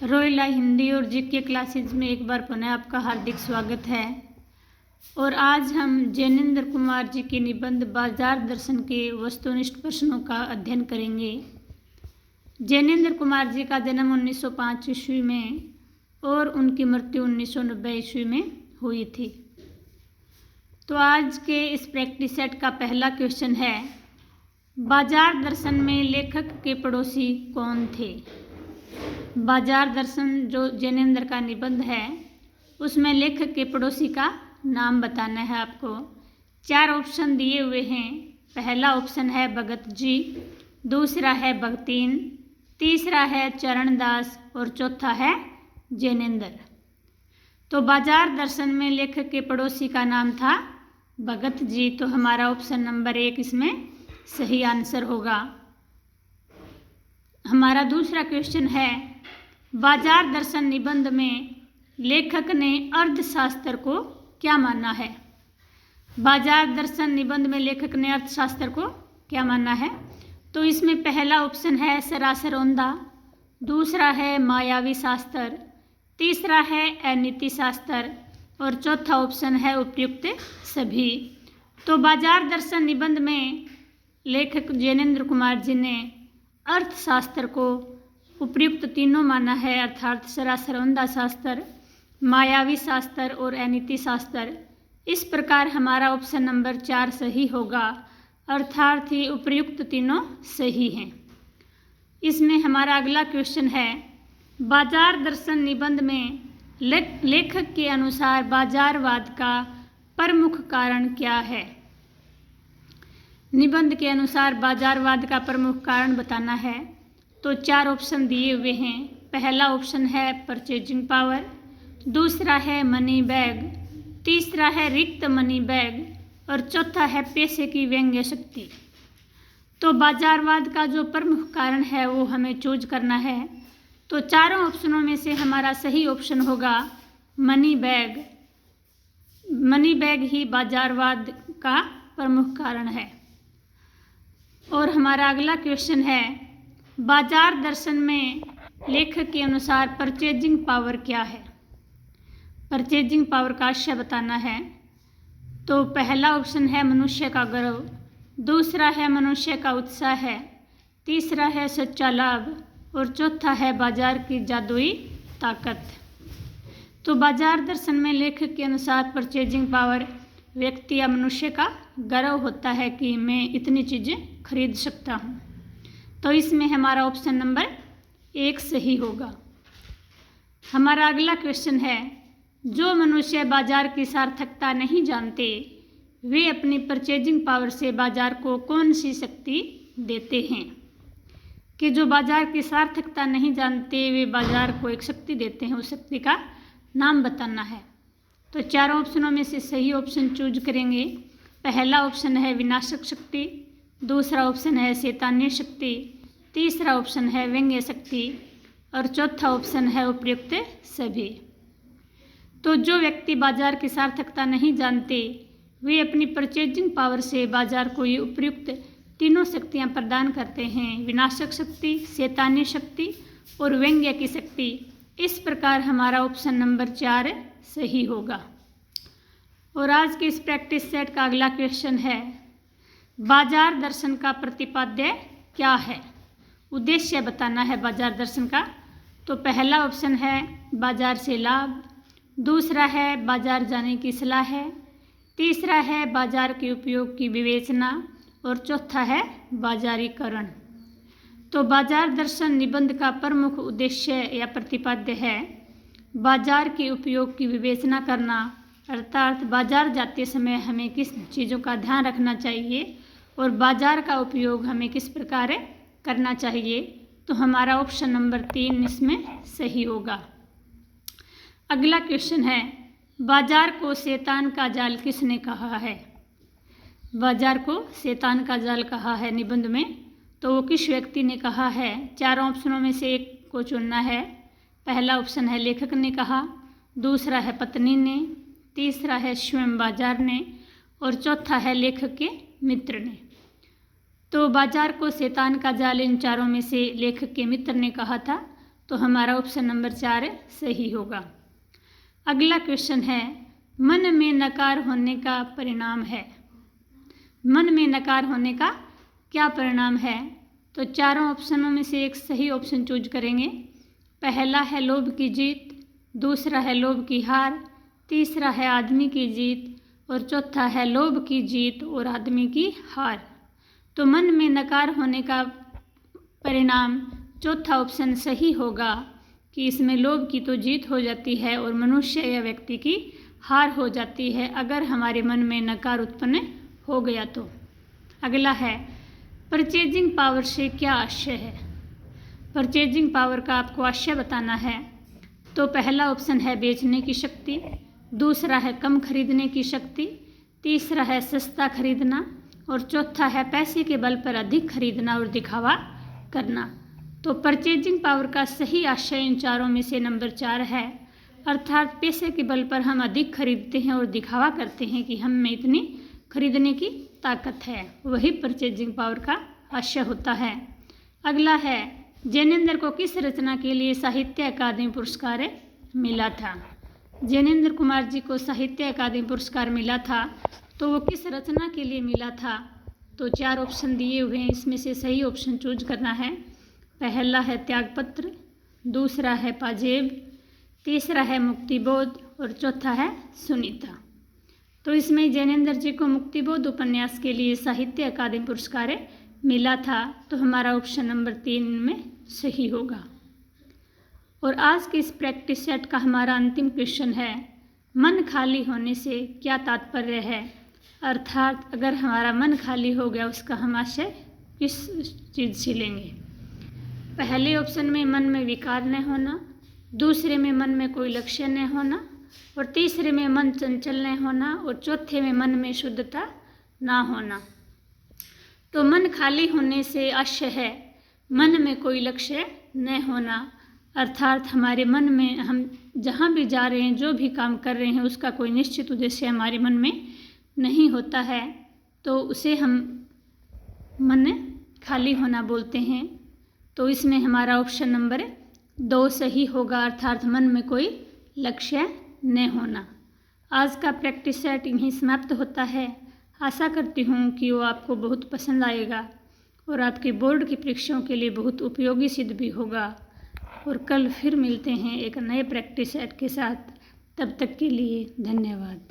रोयला हिंदी और GK classes में एक बार पुनः आपका हार्दिक स्वागत है। और आज हम जैनेन्द्र कुमार जी के निबंध बाजार दर्शन के वस्तुनिष्ठ प्रश्नों का अध्ययन करेंगे। जैनेन्द्र कुमार जी का जन्म 1905 ईस्वी में और उनकी मृत्यु 1990 ईस्वी में हुई थी। तो आज के इस प्रैक्टिस सेट का पहला क्वेश्चन है, बाजार दर्शन में लेखक के पड़ोसी कौन थे। बाजार दर्शन जो जैनेन्द्र का निबंध है उसमें लेखक के पड़ोसी का नाम बताना है आपको। 4 ऑप्शन दिए हुए हैं। पहला ऑप्शन है भगत जी, दूसरा है भगतीन, तीसरा है चरणदास और चौथा है जैनेन्द्र। तो बाजार दर्शन में लेखक के पड़ोसी का नाम था भगत जी। तो हमारा ऑप्शन नंबर 1 इसमें सही आंसर होगा। हमारा दूसरा क्वेश्चन है, बाजार दर्शन निबंध में लेखक ने अर्थशास्त्र को क्या माना है। बाजार दर्शन निबंध में लेखक ने अर्थशास्त्र को क्या माना है। तो इसमें पहला ऑप्शन है सरासर औंधा, दूसरा है मायावी शास्त्र, तीसरा है अनीति शास्त्र और चौथा ऑप्शन है उपयुक्त सभी। तो बाजार दर्शन निबंध में लेखक जैनेन्द्र कुमार जी ने अर्थशास्त्र को उपयुक्त तीनों माना है, अर्थात सरासर औंधा शास्त्र, मायावी शास्त्र और अनीति शास्त्र। इस प्रकार हमारा ऑप्शन नंबर 4 सही होगा, अर्थात ही उपयुक्त तीनों सही हैं। इसमें हमारा अगला क्वेश्चन है, बाजार दर्शन निबंध में लेखक के अनुसार बाजारवाद का प्रमुख कारण क्या है। निबंध के अनुसार बाजारवाद का प्रमुख कारण बताना है। तो 4 ऑप्शन दिए हुए हैं। पहला ऑप्शन है परचेजिंग पावर, दूसरा है मनी बैग, तीसरा है रिक्त मनी बैग और चौथा है पैसे की व्यंग्य शक्ति। तो बाजारवाद का जो प्रमुख कारण है वो हमें चूज करना है। तो चारों ऑप्शनों में से हमारा सही ऑप्शन होगा मनी बैग। मनी बैग ही बाजारवाद का प्रमुख कारण है। और हमारा अगला क्वेश्चन है, बाजार दर्शन में लेखक के अनुसार परचेजिंग पावर क्या है। परचेजिंग पावर का आशय बताना है। तो पहला ऑप्शन है मनुष्य का गर्व, दूसरा है मनुष्य का उत्साह है, तीसरा है सच्चा लाभ और चौथा है बाजार की जादुई ताकत। तो बाजार दर्शन में लेखक के अनुसार परचेजिंग पावर व्यक्ति या मनुष्य का गर्व होता है कि मैं इतनी चीज़ें खरीद सकता हूँ। तो इसमें हमारा ऑप्शन नंबर 1 सही होगा। हमारा अगला क्वेश्चन है, जो मनुष्य बाजार की सार्थकता नहीं जानते वे अपनी परचेजिंग पावर से बाजार को कौन सी शक्ति देते हैं। कि जो बाजार की सार्थकता नहीं जानते वे बाजार को एक शक्ति देते हैं, उस शक्ति का नाम बताना है। तो 4 ऑप्शनों में से सही ऑप्शन चूज करेंगे। पहला ऑप्शन है विनाशक शक्ति, दूसरा ऑप्शन है शैतानी शक्ति, तीसरा ऑप्शन है व्यंग्य शक्ति और चौथा ऑप्शन है उपयुक्त सभी। तो जो व्यक्ति बाजार की सार्थकता नहीं जानते वे अपनी परचेजिंग पावर से बाजार को ये उपयुक्त तीनों शक्तियाँ प्रदान करते हैं, विनाशक शक्ति, शैतानी शक्ति और व्यंग्य की शक्ति। इस प्रकार हमारा ऑप्शन नंबर 4 सही होगा। और आज के इस प्रैक्टिस सेट का अगला क्वेश्चन है, बाजार दर्शन का प्रतिपाद्य क्या है। उद्देश्य बताना है बाजार दर्शन का। तो पहला ऑप्शन है बाजार से लाभ, दूसरा है बाजार जाने की सलाह है, तीसरा है बाजार के उपयोग की विवेचना और चौथा है बाजारीकरण। तो बाजार दर्शन निबंध का प्रमुख उद्देश्य या प्रतिपाद्य है बाजार के उपयोग की विवेचना करना, अर्थात बाजार जाते समय हमें किस चीज़ों का ध्यान रखना चाहिए और बाजार का उपयोग हमें किस प्रकार करना चाहिए। तो हमारा ऑप्शन नंबर 3 इसमें सही होगा। अगला क्वेश्चन है, बाजार को शैतान का जाल किसने कहा है। बाजार को शैतान का जाल कहा है निबंध में, तो वो किस व्यक्ति ने कहा है। 4 ऑप्शनों में से एक को चुनना है। पहला ऑप्शन है लेखक ने कहा, दूसरा है पत्नी ने, तीसरा है स्वयं बाजार ने और चौथा है लेखक के मित्र ने। तो बाजार को शैतान का जाल इन चारों में से लेखक के मित्र ने कहा था। तो हमारा ऑप्शन नंबर 4 सही होगा। अगला क्वेश्चन है, मन में नकार होने का परिणाम है। मन में नकार होने का क्या परिणाम है? तो चारों ऑप्शनों में से एक सही ऑप्शन चूज करेंगे। पहला है लोभ की जीत, दूसरा है लोभ की हार, तीसरा है आदमी की जीत और चौथा है लोभ की जीत और आदमी की हार। तो मन में नकार होने का परिणाम चौथा ऑप्शन सही होगा कि इसमें लोभ की तो जीत हो जाती है और मनुष्य या व्यक्ति की हार हो जाती है अगर हमारे मन में नकार उत्पन्न हो गया तो। अगला है, परचेजिंग पावर से क्या आशय है? परचेजिंग पावर का आपको आशय बताना है। तो पहला ऑप्शन है बेचने की शक्ति, दूसरा है कम खरीदने की शक्ति, तीसरा है सस्ता खरीदना और चौथा है पैसे के बल पर अधिक खरीदना और दिखावा करना। तो परचेजिंग पावर का सही आशय इन चारों में से नंबर 4 है, अर्थात पैसे के बल पर हम अधिक खरीदते हैं और दिखावा करते हैं कि हम में इतनी खरीदने की ताकत है, वही परचेजिंग पावर का आशय होता है। अगला है, जैनेंद्र को किस रचना के लिए साहित्य अकादमी पुरस्कार मिला था? जैनेंद्र कुमार जी को साहित्य अकादमी पुरस्कार मिला था, तो वो किस रचना के लिए मिला था? तो 4 ऑप्शन दिए हुए हैं, इसमें से सही ऑप्शन चूज करना है। पहला है त्यागपत्र, दूसरा है पाजेब, तीसरा है मुक्तिबोध और चौथा है सुनीता। तो इसमें जैनेंद्र जी को मुक्तिबोध उपन्यास के लिए साहित्य अकादमी पुरस्कार मिला था, तो हमारा ऑप्शन नंबर 3 में सही होगा। और आज के इस प्रैक्टिस सेट का हमारा अंतिम क्वेश्चन है, मन खाली होने से क्या तात्पर्य है? अर्थात अगर हमारा मन खाली हो गया उसका हम आशय किस चीज़ से लेंगे? पहले ऑप्शन में मन में विकार न होना, दूसरे में मन में कोई लक्ष्य न होना और तीसरे में मन चंचल न होना और चौथे में मन में शुद्धता ना होना। तो मन खाली होने से आशय है मन में कोई लक्ष्य न होना, अर्थात हमारे मन में हम जहाँ भी जा रहे हैं, जो भी काम कर रहे हैं, उसका कोई निश्चित उद्देश्य हमारे मन में नहीं होता है, तो उसे हम मन खाली होना बोलते हैं। तो इसमें हमारा ऑप्शन नंबर 2 सही होगा, अर्थात मन में कोई लक्ष्य न होना। आज का प्रैक्टिस सेट यहीं समाप्त होता है। आशा करती हूँ कि वो आपको बहुत पसंद आएगा और आपके बोर्ड की परीक्षाओं के लिए बहुत उपयोगी सिद्ध भी होगा। और कल फिर मिलते हैं एक नए प्रैक्टिस सेट के साथ। तब तक के लिए धन्यवाद।